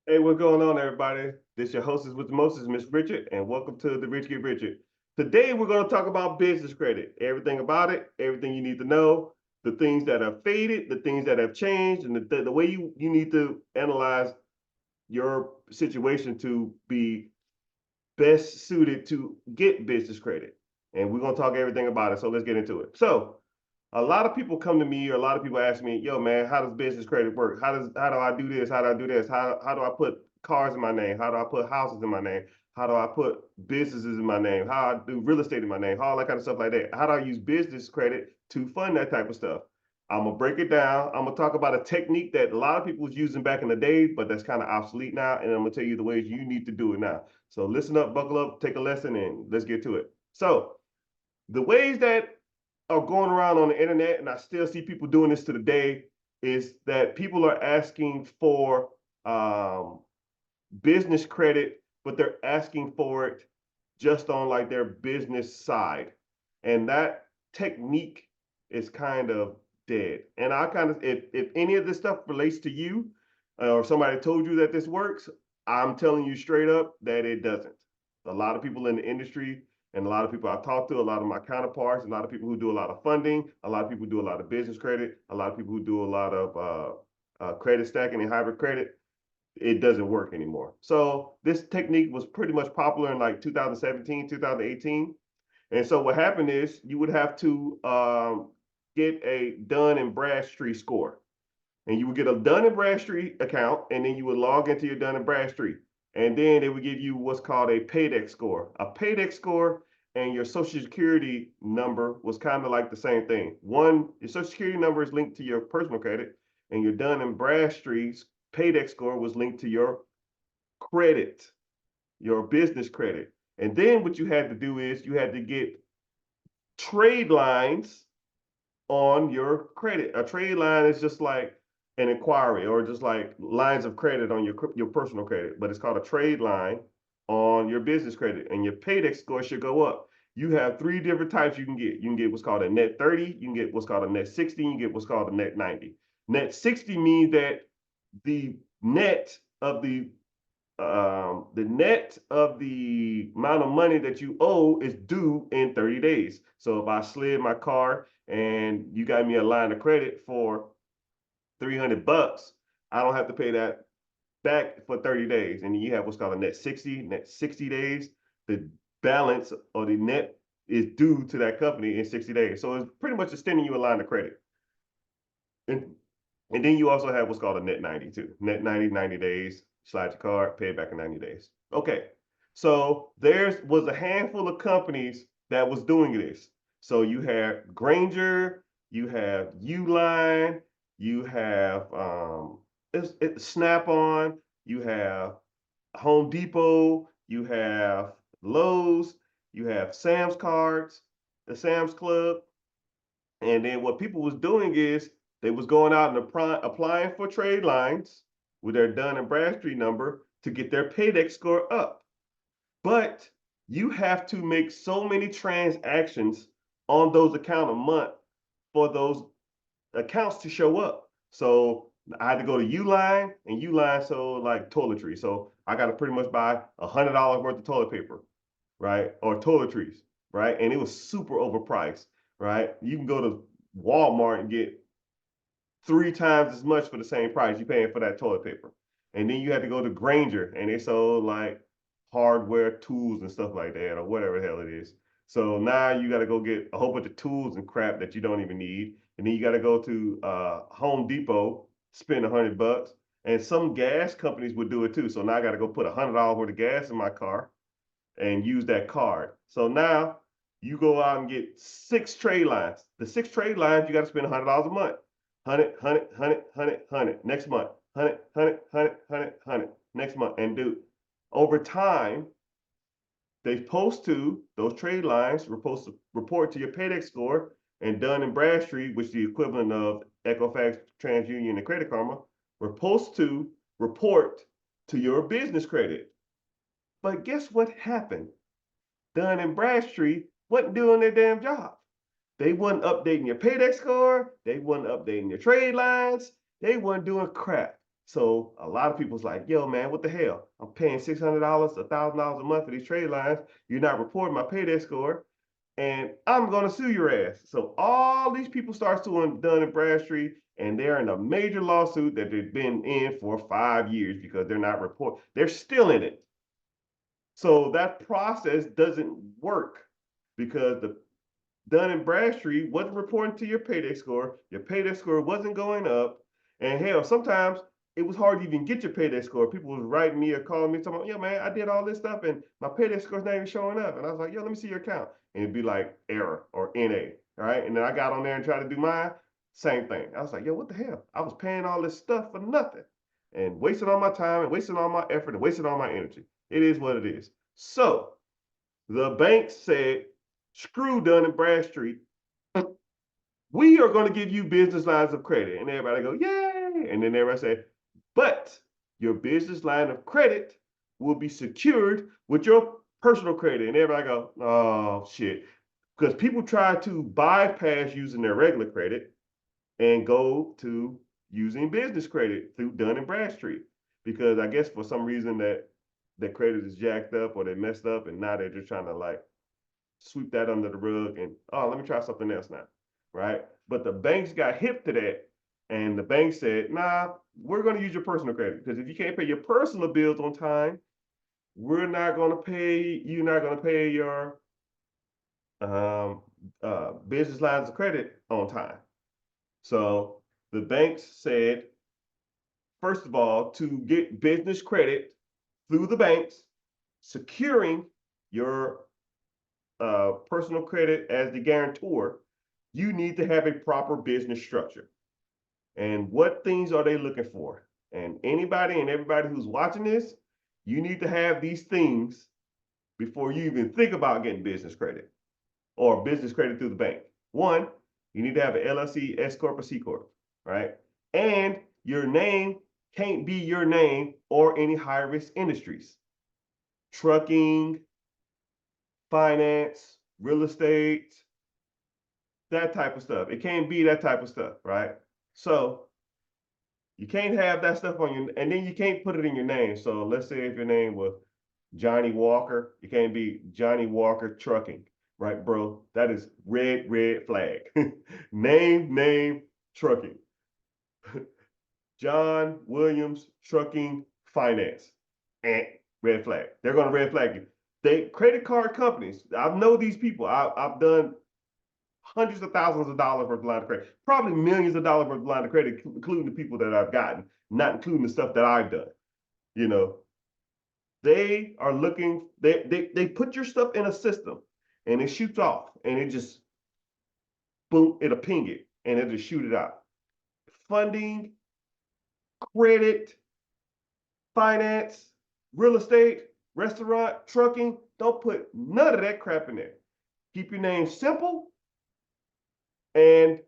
Hey, what's going on, everybody? This your hostess with the mostest, Mr. Richard, and welcome to the Rich Get Richard. Today, we're going to talk about business credit, everything about it, everything you need to know, the things that have faded, the things that have changed, and the way you need to analyze your situation to be best suited to get business credit. And we're going to talk everything about it. So let's get into it. So, a lot of people come to me, or a lot of people ask me, "Yo, man, how does business credit work? How do I do this? How do I do this? How do I put cars in my name? How do I put houses in my name? How do I put businesses in my name? How I do real estate in my name? All that kind of stuff like that. How do I use business credit to fund that type of stuff?" I'm gonna break it down. I'm gonna talk about a technique that a lot of people was using back in the day, but that's kind of obsolete now. And I'm gonna tell you the ways you need to do it now. So listen up, buckle up, take a lesson, and let's get to it. So the ways that are going around on the internet, and I still see people doing this to the day, is that people are asking for business credit, but they're asking for it just on like their business side. And that technique is kind of dead. And I kind of, if any of this stuff relates to you, or somebody told you that this works, I'm telling you straight up that it doesn't. A lot of people in the industry and a lot of people I talk to, a lot of my counterparts, a lot of people who do a lot of funding, a lot of people who do a lot of business credit, a lot of people who do a lot of credit stacking and hybrid credit, it doesn't work anymore. So this technique was pretty much popular in like 2017, 2018. And so what happened is you would have to get a Dun and Bradstreet score. And you would get a Dun and Bradstreet account, and then you would log into your Dun and Bradstreet. And then they would give you what's called a Payday score. A Payday score and your social security number was kind of like the same thing. One, your social security number is linked to your personal credit, and your Dun and Bradstreet's Payday score was linked to your credit, your business credit. And then what you had to do is you had to get trade lines on your credit. A trade line is just like an inquiry or just like lines of credit on your personal credit, but it's called a trade line on your business credit, and your paydex score should go up. You have three different types you can get. You can get what's called a net 30, you can get what's called a net 60, you can get what's called a net 90. Net 60 means that the net of the net of the amount of money that you owe is due in 30 days. So if I slid my car and you got me a line of credit for $300, I don't have to pay that back for 30 days. And then you have what's called a net 60 days. The balance or the net is due to that company in 60 days. So it's pretty much extending you a line of credit. And and then you also have what's called a net 90 too. Net 90, 90 days, slide your card, pay it back in 90 days. Okay. So there was a handful of companies that was doing this. So you have Granger, you have Uline, you have Snap-on, you have Home Depot, you have Lowe's, you have Sam's Cards, the Sam's Club, and then what people was doing is they was going out and applying for trade lines with their Dun and Bradstreet number to get their paydex score up. But you have to make so many transactions on those accounts a month for those accounts to show up. So I had to go to Uline, and Uline sold like toiletries. So I got to pretty much buy $100 worth of toilet paper, right? Or toiletries, right? And it was super overpriced, right? You can go to Walmart and get three times as much for the same price you're paying for that toilet paper. And then you had to go to Granger, and they sold like hardware tools and stuff like that, or whatever the hell it is. So now you got to go get a whole bunch of tools and crap that you don't even need. And then you got to go to Home Depot, spend $100. And some gas companies would do it too. So now I got to go put $100 worth of gas in my car and use that card. So now you go out and get six trade lines. The six trade lines, you got to spend $100 a month. 100, next month. 100 next month. And do over time, those trade lines were supposed to report to your paydex score, and Dun and Bradstreet, which is the equivalent of Equifax, TransUnion, and Credit Karma, were supposed to report to your business credit. But guess what happened? Dun and Bradstreet wasn't doing their damn job. They wasn't updating your paydex score. They wasn't updating your trade lines. They wasn't doing crap. So a lot of people's like, yo, man, what the hell? I'm paying $600, $1,000 a month for these trade lines. You're not reporting my payday score, and I'm gonna sue your ass. So all these people start suing Dun and Bradstreet, and they're in a major lawsuit that they've been in for 5 years because they're not reporting. They're still in it. So that process doesn't work because the Dun and Bradstreet wasn't reporting to your payday score. Your payday score wasn't going up, and hell, sometimes it was hard to even get your payday score. People was writing me or calling me, talking, "Yo, man, I did all this stuff, and my payday score's not even showing up." And I was like, "Yo, let me see your account," and it'd be like error or NA, all right? And then I got on there and tried to do mine, same thing. I was like, "Yo, what the hell? I was paying all this stuff for nothing, and wasting all my time, and wasting all my effort, and wasting all my energy." It is what it is. So the bank said, "Screw Dun and Bradstreet. We are going to give you business lines of credit." And everybody go, "Yay!" And then everybody say, "But your business line of credit will be secured with your personal credit." And everybody go, "Oh shit." Because people try to bypass using their regular credit and go to using business credit through Dun and Bradstreet. Because I guess for some reason that their credit is jacked up or they messed up, and now they're just trying to like sweep that under the rug and, oh, let me try something else now, right? But the banks got hip to that, and the bank said, "Nah, we're going to use your personal credit, because if you can't pay your personal bills on time, we're not going to pay. You're not going to pay your um, business lines of credit on time." So the banks said, first of all, to get business credit through the banks, securing your personal credit as the guarantor, you need to have a proper business structure. And what things are they looking for? And anybody and everybody who's watching this, you need to have these things before you even think about getting business credit or business credit through the bank. One, you need to have an LLC, S Corp, or C Corp, right? And your name can't be your name or any high risk industries. Trucking, finance, real estate, that type of stuff. It can't be that type of stuff, right? So you can't have that stuff on your, and then you can't put it in your name. So let's say if your name was Johnny Walker, you can't be Johnny Walker Trucking, right, bro? That is red flag. name, trucking. John Williams Trucking Finance. And red flag. They're gonna red flag you. They credit card companies. I know these people. I've done hundreds of thousands of dollars worth of line of credit, probably millions of dollars worth of line of credit, including the people that I've gotten, not including the stuff that I've done. You know, they are looking, they put your stuff in a system and it shoots off and it just boom, it'll ping it and it'll just shoot it out. Funding, credit, finance, real estate, restaurant, trucking, don't put none of that crap in there. Keep your name simple and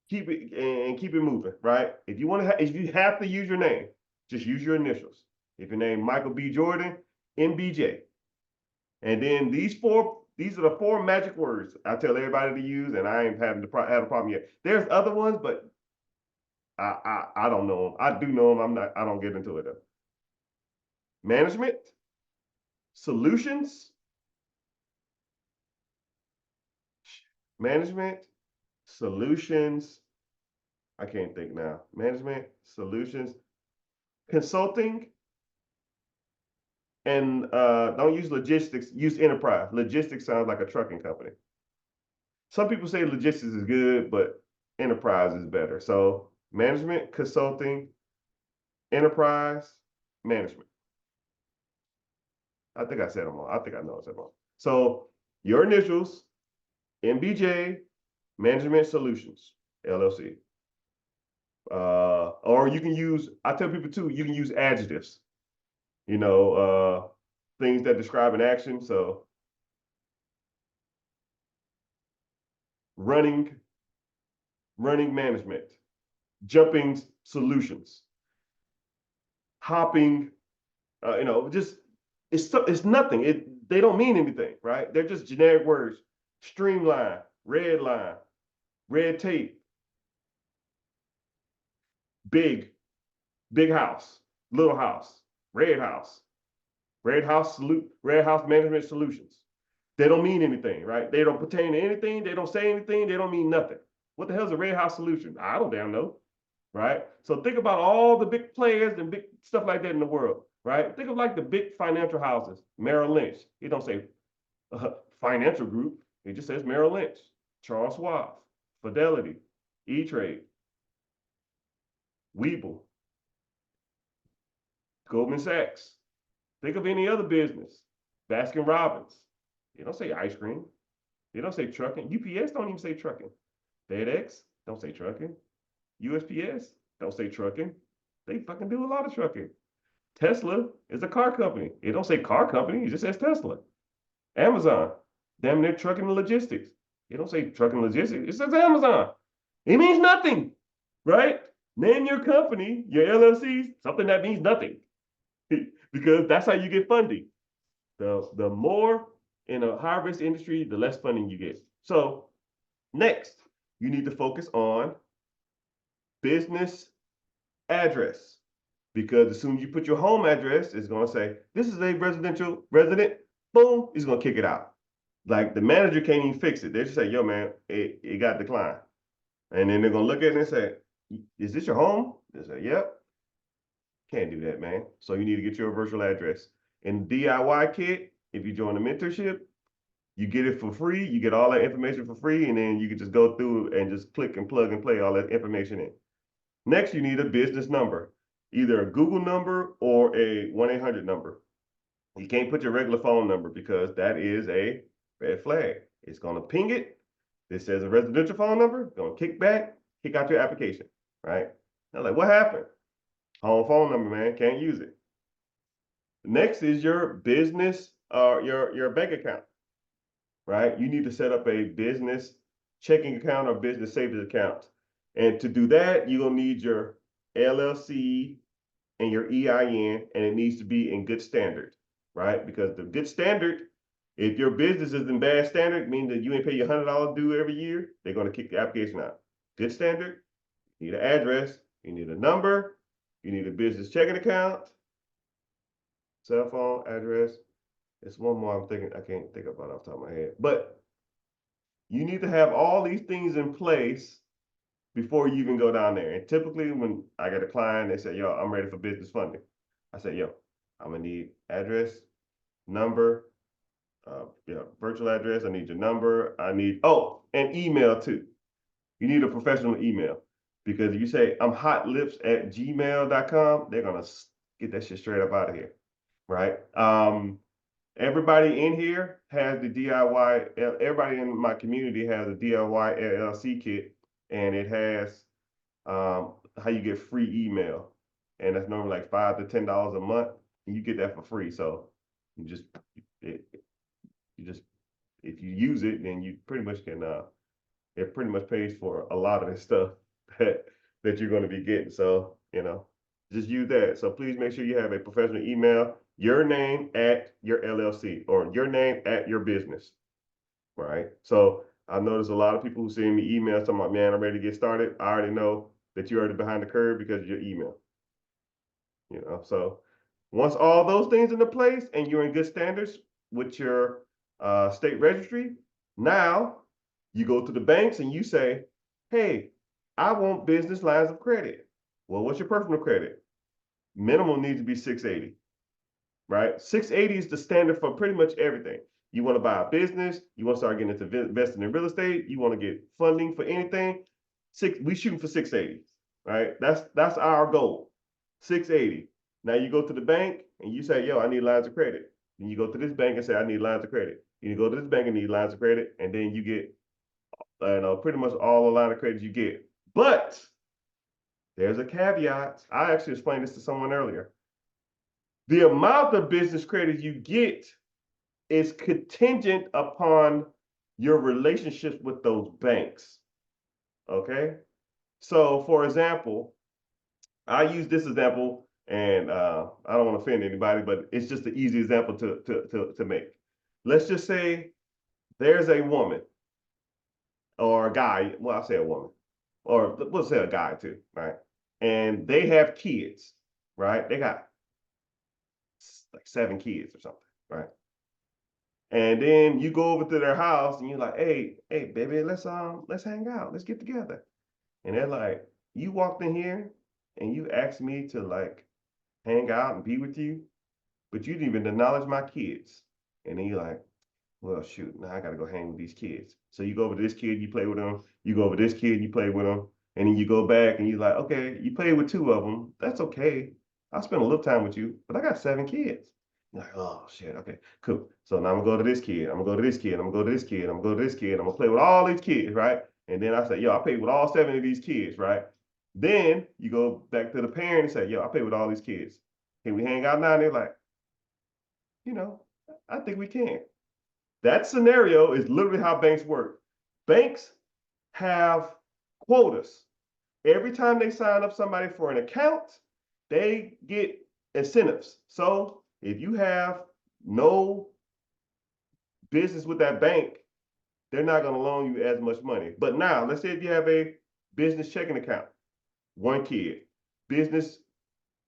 keep it moving, right? If you want to, if you have to use your name, just use your initials. If your name Michael B. Jordan, MBJ, and then these are the four magic words I tell everybody to use, and I ain't having to have a problem yet. There's other ones, but I don't know them. I do know them. I don't get into it though. Management, solutions, management, solutions. I can't think now. Management, solutions, consulting, and don't use logistics, use enterprise. Logistics sounds like a trucking company. Some people say logistics is good, but enterprise is better. So management, consulting, enterprise, management. I think I said them all. I think I know I said them all. So your initials, MBJ, Management Solutions, LLC. Or you can use, I tell people too, you can use adjectives, you know, things that describe an action. So running, running management, jumping solutions, hopping, just it's nothing. They don't mean anything, right? They're just generic words. Streamline, red tape, big, big house, little house, red house, red house management solutions. They don't mean anything, right? They don't pertain to anything. They don't say anything. They don't mean nothing. What the hell is a red house solution? I don't damn know, right? So think about all the big players and big stuff like that in the world, right? Think of like the big financial houses, Merrill Lynch. It don't say financial group. It just says Merrill Lynch, Charles Schwab, Fidelity, E-Trade, Webull, Goldman Sachs. Think of any other business, Baskin Robbins. They don't say ice cream. They don't say trucking. UPS don't even say trucking. FedEx don't say trucking. USPS don't say trucking. They fucking do a lot of trucking. Tesla is a car company. It don't say car company. It just says Tesla. Amazon, damn near trucking and logistics. It don't say trucking logistics. It says Amazon. It means nothing, right? Name your company, your LLCs, something that means nothing, because that's how you get funding. The more in a high risk industry, the less funding you get. So next, you need to focus on business address, because as soon as you put your home address, it's going to say this is a residential resident. Boom, it's going to kick it out. Like the manager can't even fix it. They just say, "Yo, man, it got declined," and then they're going to look at it and say, "Is this your home?" They say, "Yep." Can't do that, man. So you need to get your virtual address. In the DIY kit, if you join the mentorship, you get it for free. You get all that information for free, and then you can just go through and just click and plug and play all that information in. Next, you need a business number, either a Google number or a 1-800 number. You can't put your regular phone number because that is a red flag. It's going to ping it. This says a residential phone number, going to kick back, kick out your application, right? I'm like, what happened? Home phone number, man, can't use it. Next is your business, your bank account, right? You need to set up a business checking account or business savings account. And to do that, you're gonna need your LLC and your EIN, and it needs to be in good standard, right? Because the good standard, if your business is in bad standard, meaning that you ain't pay your $100 due every year, they're gonna kick the application out. Good standard, you need an address, you need a number, you need a business checking account, cell phone address. It's one more I'm thinking, I can't think about it off the top of my head. But you need to have all these things in place before you even go down there. And typically when I get a client, they say, "Yo, I'm ready for business funding." I say, "Yo, I'm gonna need address, number, virtual address. I need your number. I need, oh, and email too. You need a professional email, because if you say I'm hotlips@gmail.com, they're gonna get that shit straight up out of here, right? Everybody in here has the DIY. Everybody in my community has a DIY LLC kit, and it has how you get free email, and that's normally like $5 to $10 a month, and you get that for free. So you just it, you just if you use it, then you pretty much can. It pretty much pays for a lot of this stuff that you're going to be getting. So just use that. So please make sure you have a professional email, your name at your LLC or your name at your business, right? So I noticed a lot of people who send me emails talking about, "Man, I'm ready to get started." I already know that you're already behind the curve because of your email. So once all those things in place and you're in good standards with your state registry, now you go to the banks and you say, "Hey, I want business lines of credit." Well, what's your personal credit? Minimum needs to be 680, right? 680 is the standard for pretty much everything. You want to buy a business, you want to start getting into investing in real estate, you want to get funding for anything, we shooting for 680, right? That's our goal, 680. Now you go to the bank and you say, "Yo, I need lines of credit." Then you go to this bank and say, "I need lines of credit." You go to this bank and need lines of credit, and then you get pretty much all the line of credit you get. But there's a caveat. I actually explained this to someone earlier. The amount of business credit you get is contingent upon your relationships with those banks. Okay. So, for example, I use this example, and I don't want to offend anybody, but it's just an easy example to make. Let's just say there's a woman or a guy. Well, I'll say a woman, or we'll say a guy too, right? And they have kids. right? They got like 7 kids or something, right? And then you go over to their house and you're like, hey, baby, let's hang out, let's get together. And they're like, you walked in here and you asked me to like hang out and be with you, but you didn't even acknowledge my kids. And then you're like, well, shoot, now I gotta go hang with these kids. So you go over to this kid, you play with them. You go over to this kid, you play with them. And then you go back and you're like, okay, you played with 2 of them. That's okay. I'll spend a little time with you, but I got 7 kids. You're like, oh shit, okay, cool. So now I'm gonna go to this kid. I'm gonna go to this kid. I'm gonna go to this kid. I'm gonna go to this kid. I'm gonna play with all these kids, right? And then I say, yo, I played with all 7 of these kids, right? Then you go back to the parent and say, yo, I played with all these kids. Can we hang out now? And they're like, you know, I think we can. That scenario is literally how banks work. Banks have quotas. Every time they sign up somebody for an account, they get incentives. So if you have no business with that bank, they're not going to loan you as much money. But now, let's say if you have a business checking account, 1 kid, business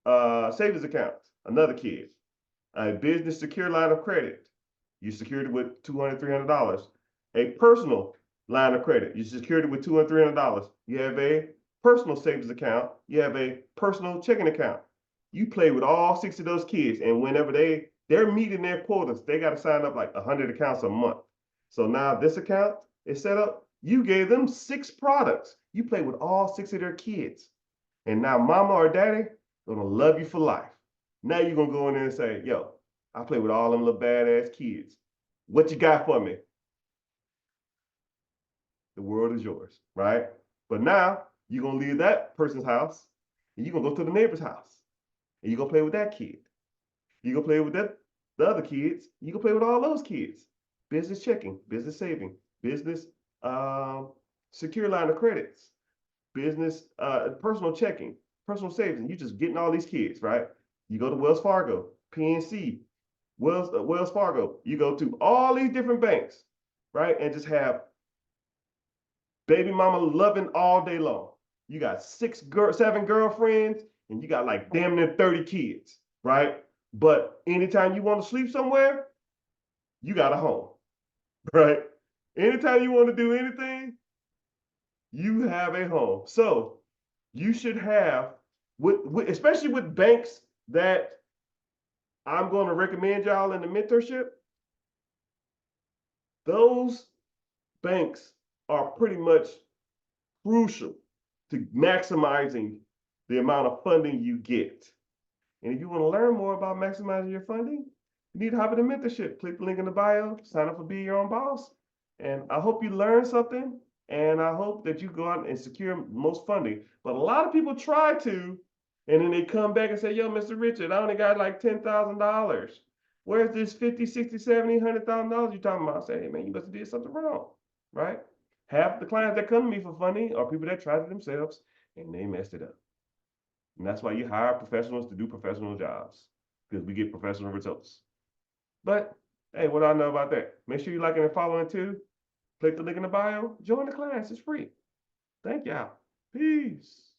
savings account, another kid, a business secure line of credit, you secured it with $200, $300. A personal line of credit, you secured it with $200, $300. You have a personal savings account. You have a personal checking account. You play with all 6 of those kids, and whenever they're meeting their quotas, they got to sign up like 100 accounts a month. So now this account is set up. You gave them 6 products. You play with all 6 of their kids, and now mama or daddy gonna love you for life. Now you're gonna go in there and say, yo, I play with all them little badass kids. What you got for me? The world is yours, right? But now you're gonna leave that person's house and you're gonna go to the neighbor's house and you're gonna play with that kid. You're gonna play with the other kids. You can play with all those kids. Business checking, business saving, business secure line of credits, business personal checking, personal savings. You just getting all these kids, right? You go to Wells Fargo, PNC, Wells Fargo. You go to all these different banks, right? And just have baby mama loving all day long. You got 7 girlfriends, and you got like damn near 30 kids, right? But anytime you want to sleep somewhere, you got a home, right? Anytime you want to do anything, you have a home. So you should have, especially with banks that I'm going to recommend y'all in the mentorship, those banks are pretty much crucial to maximizing the amount of funding you get. And if you want to learn more about maximizing your funding, you need to hop in the mentorship. Click the link in the bio, sign up for Be Your Own Boss. And I hope you learn something. And I hope that you go out and secure most funding. But a lot of people try to, and then they come back and say, yo, Mr. Richard, I only got like $10,000. Where's this 50, 60, 70, $100,000 you're talking about? I say, hey, man, you must have did something wrong, right? Half the clients that come to me for funding are people that tried it themselves and they messed it up. And that's why you hire professionals to do professional jobs, because we get professional results. But hey, what do I know about that? Make sure you like and following too. Click the link in the bio. Join the class. It's free. Thank y'all. Peace.